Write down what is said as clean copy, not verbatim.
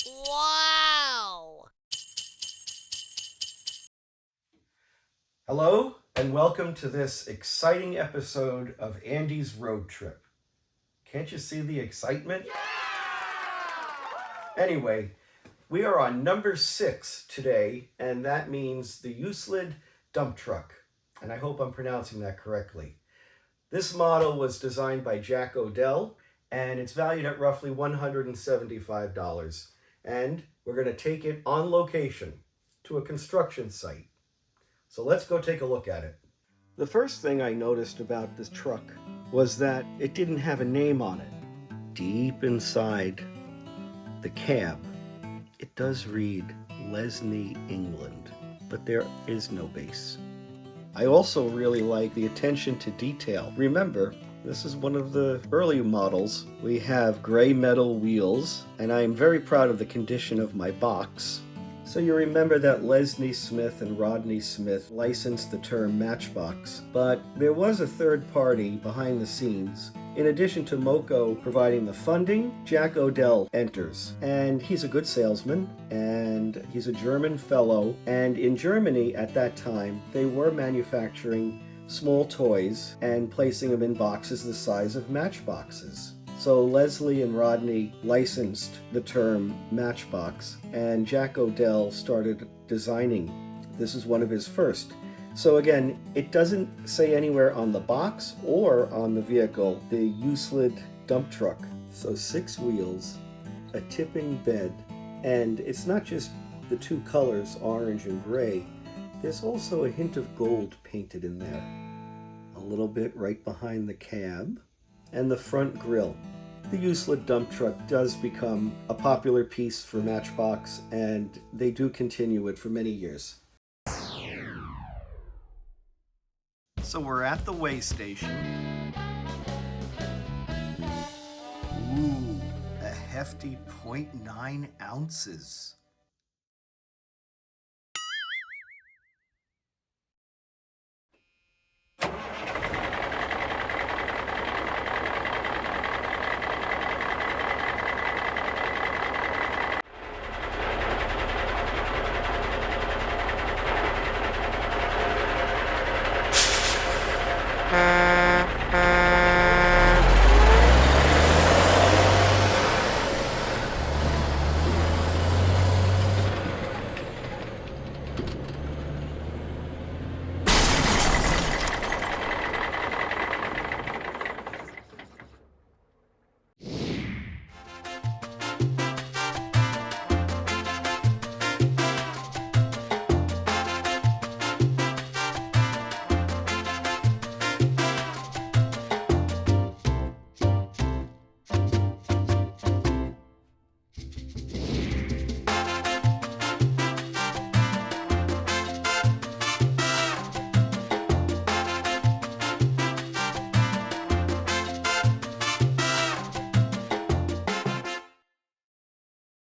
Wow! Hello, and welcome to this exciting episode of Andy's Road Trip. Can't you see the excitement? Anyway, we are on number 6 today, and that means the Euclid dump truck. And I hope I'm pronouncing that correctly. This model was designed by Jack Odell, and it's valued at roughly $175. And we're going to take it on location to a construction site. So let's go take a look at it. The first thing I noticed about this truck was that it didn't have a name on it. Deep inside the cab, it does read Lesney, England, but there is no base. I also really like the attention to detail. Remember, this is one of the early models. We have gray metal wheels, and I am very proud of the condition of my box. So you remember that Lesney Smith and Rodney Smith licensed the term Matchbox, but there was a third party behind the scenes. In addition to Moko providing the funding, Jack Odell enters, and he's a good salesman, and he's a German fellow, and in Germany at that time, they were manufacturing small toys and placing them in boxes the size of matchboxes. So Leslie and Rodney licensed the term Matchbox, and Jack Odell started designing. This is one of his first. So again, it doesn't say anywhere on the box or on the vehicle, the Euclid dump truck. So 6 wheels, a tipping bed, and it's not just the 2 colors, orange and gray. There's also a hint of gold painted in there. A little bit right behind the cab, and the front grille. The Euclid dump truck does become a popular piece for Matchbox, and they do continue it for many years. So we're at the weigh station. Ooh, a hefty 0.9 ounces.